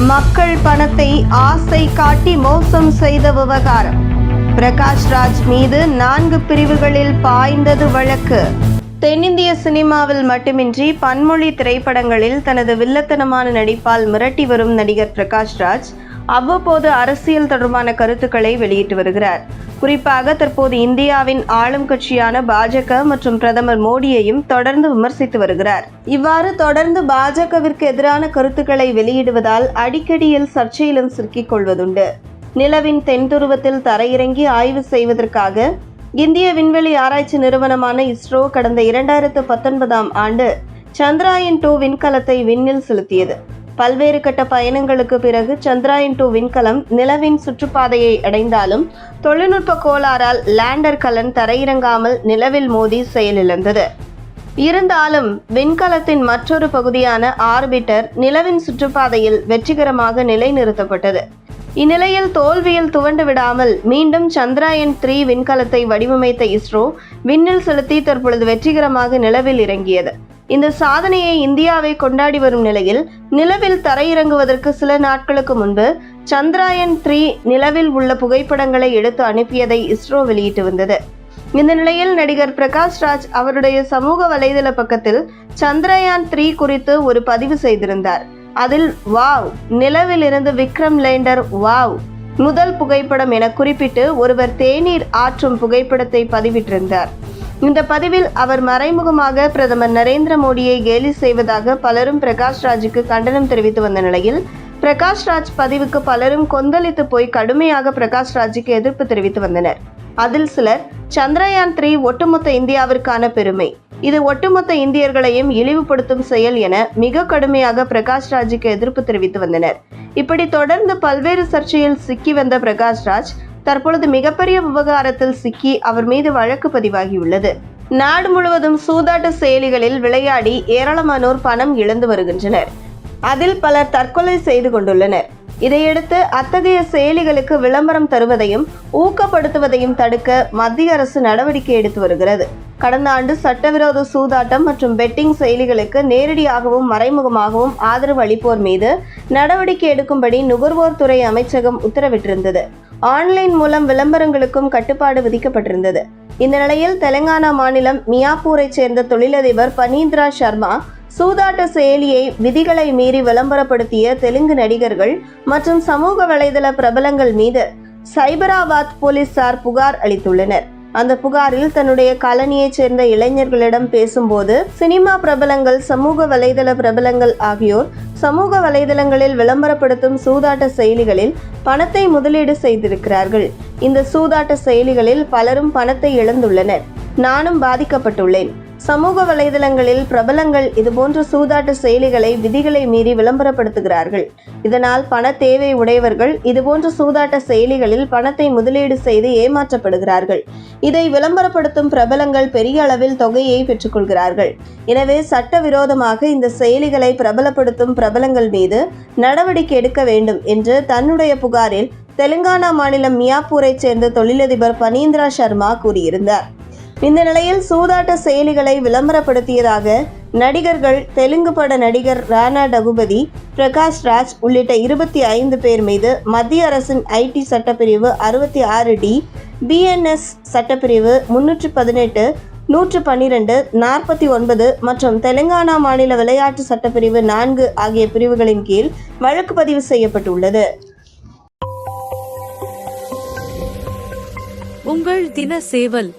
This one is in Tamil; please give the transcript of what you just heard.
மக்கள் பணத்தை ஆசை காட்டி மோசம் செய்த விவகாரம். பிரகாஷ் ராஜ் மீது 4 பிரிவுகளில் பாய்ந்தது வழக்கு. தென்னிந்திய சினிமாவில் மட்டுமின்றி பன்மொழி திரைப்படங்களில் தனது வில்லத்தனமான நடிப்பால் மிரட்டி வரும் நடிகர் பிரகாஷ் ராஜ் அவ்வப்போது அரசியல் தொடர்பான கருத்துக்களை வெளியிட்டு வருகிறார். குறிப்பாக தற்போது இந்தியாவின் ஆளும் கட்சியான பாஜக மற்றும் பிரதமர் மோடியையும் தொடர்ந்து விமர்சித்து வருகிறார். இவ்வாறு தொடர்ந்து பாஜகவிற்கு எதிரான கருத்துக்களை வெளியிடுவதால் அடிக்கடியில் சர்ச்சையிலும் சிக்கிக் கொள்வதுண்டு. நிலவின் தென்துருவத்தில் தரையிறங்கி ஆய்வு செய்வதற்காக இந்திய விண்வெளி ஆராய்ச்சி நிறுவனமான இஸ்ரோ கடந்த 2019ஆம் ஆண்டு சந்திராயன் 2 விண்கலத்தை விண்ணில் செலுத்தியது. பல்வேறு கட்ட பயணங்களுக்கு பிறகு சந்திராயன் 2 விண்கலம் நிலவின் சுற்றுப்பாதையை அடைந்தாலும் தொழில்நுட்ப கோளாறால் லேண்டர் கலன் தரையிறங்காமல் நிலவில் மோதி செயலிழந்தது. இருந்தாலும் விண்கலத்தின் மற்றொரு பகுதியான ஆர்பிட்டர் நிலவின் சுற்றுப்பாதையில் வெற்றிகரமாக நிலைநிறுத்தப்பட்டது. இந்நிலையில் தோல்வியில் துவண்டு விடாமல் மீண்டும் சந்திராயன் 3 விண்கலத்தை வடிவமைத்த இஸ்ரோ விண்ணில் செலுத்தி தற்பொழுது வெற்றிகரமாக நிலவில் இறங்கியது. இந்த சாதனையை இந்தியாவை கொண்டாடி வரும் நிலையில் நிலவில் தரையிறங்குவதற்கு சில நாட்களுக்கு முன்பு சந்திராயன் 3 நிலவில் உள்ள புகைப்படங்களை எடுத்து அனுப்பியதை இஸ்ரோ வெளியிட்டு வந்தது. இந்த நிலையில் நடிகர் பிரகாஷ் ராஜ் அவருடைய சமூக வலைதள பக்கத்தில் சந்திரயான் 3 குறித்து ஒரு பதிவு செய்திருந்தார். அதில் வாவ், நிலவில் இருந்து விக்ரம் லேண்டர் வாவ், முதல் புகைப்படம் என குறிப்பிட்டு ஒருவர் தேநீர் ஆற்றும் புகைப்படத்தை பதிவிட்டிருந்தார். இந்த பதிவில் அவர் மறைமுகமாக பிரதமர் நரேந்திர மோடியை கேலி செய்வதாக பலரும் பிரகாஷ் ராஜுக்கு கண்டனம் தெரிவித்து வந்த நிலையில் பிரகாஷ் ராஜ் பதிவுக்கு பலரும் கொந்தளித்து போய் கடுமையாக பிரகாஷ் ராஜுக்கு எதிர்ப்பு தெரிவித்து வந்தனர். அதில் சிலர் சந்திரயான் 3 ஒட்டுமொத்த இந்தியாவிற்கான பெருமை, இது ஒட்டுமொத்த இந்தியர்களையும் இழிவுபடுத்தும் செயல் என மிக கடுமையாக பிரகாஷ் ராஜுக்கு எதிர்ப்பு தெரிவித்து வந்தனர். இப்படி தொடர்ந்து பல்வேறு சர்ச்சையில் சிக்கி வந்த பிரகாஷ் ராஜ் தற்பொழுது மிகப்பெரிய விவகாரத்தில் சிக்கி அவர் மீது வழக்கு பதிவாகியுள்ளது. நாடு முழுவதும் சூதாட்ட செயலிகளில் விளையாடி ஏராளமானோர் பணம் இழந்து வருகின்றனர். அதில் பலர் தற்கொலை செய்து கொண்டுள்ளனர். இதையடுத்து அத்தகைய செயலிகளுக்கு விளம்பரம் தருவதையும் ஊக்கப்படுத்துவதையும் தடுக்க மத்திய அரசு நடவடிக்கை எடுத்து வருகிறது. கடந்த ஆண்டு சட்டவிரோத சூதாட்டம் மற்றும் பெட்டிங் செயலிகளுக்கு நேரடியாகவும் மறைமுகமாகவும் ஆதரவு அளிப்போர் மீது நடவடிக்கை எடுக்கும்படி நுகர்வோர் துறை அமைச்சகம் உத்தரவிட்டிருந்தது. ஆன்லைன் மூலம் விளம்பரங்களுக்கும் கட்டுப்பாடு விதிக்கப்பட்டிருந்தது. இந்த நிலையில் தெலுங்கானா மாநிலம் மியாப்பூரை சேர்ந்த தொழிலதிபர் பனீந்திரா சர்மா சூதாட்ட செயலியை விதிகளை மீறி விளம்பரப்படுத்திய தெலுங்கு நடிகர்கள் மற்றும் சமூக வலைதள பிரபலங்கள் மீது சைபராபாத் போலீசார் புகார் அளித்துள்ளனர். அந்த புகாரில் தன்னுடைய காலனியைச் சேர்ந்த இளைஞர்களிடம் பேசும்போது சினிமா பிரபலங்கள், சமூக வலைதள பிரபலங்கள் ஆகியோர் சமூக வலைதளங்களில் விளம்பரப்படுத்தும் சூதாட்ட செயலிகளில் பணத்தை முதலீடு செய்திருக்கிறார்கள். இந்த சூதாட்ட செயலிகளில் பலரும் பணத்தை இழந்துள்ளனர். நானும் பாதிக்கப்பட்டுள்ளேன். சமூக வலைதளங்களில் பிரபலங்கள் இதுபோன்ற சூதாட்ட செயலிகளை விதிகளை மீறி விளம்பரப்படுத்துகிறார்கள். இதனால் பண தேவை உடையவர்கள் இதுபோன்ற சூதாட்ட செயலிகளில் பணத்தை முதலீடு செய்து ஏமாற்றப்படுகிறார்கள். இதை விளம்பரப்படுத்தும் பிரபலங்கள் பெரிய அளவில் தொகையை பெற்றுக்கொள்கிறார்கள். எனவே சட்டவிரோதமாக இந்த செயலிகளை பிரபலப்படுத்தும் பிரபலங்கள் மீது நடவடிக்கை எடுக்க வேண்டும் என்று தன்னுடைய புகாரில் தெலுங்கானா மாநிலம் மியாப்பூரை சேர்ந்த தொழிலதிபர் பனீந்திரா சர்மா கூறியிருந்தார். இந்த நிலையில் சூதாட்ட செயலிகளை விளம்பரப்படுத்தியதாக நடிகர்கள், தெலுங்கு பட நடிகர் ராணா டகுபதி, பிரகாஷ் ராஜ் உள்ளிட்ட 25 பேர் மீது மத்திய அரசின் ஐடி சட்டப்பிரிவு 66D, BNS சட்டப்பிரிவு 318, 112, 49 மற்றும் தெலுங்கானா மாநில விளையாட்டு சட்டப்பிரிவு 4 ஆகிய பிரிவுகளின் கீழ் வழக்கு பதிவு செய்யப்பட்டுள்ளது. உங்கள் தின சேவல்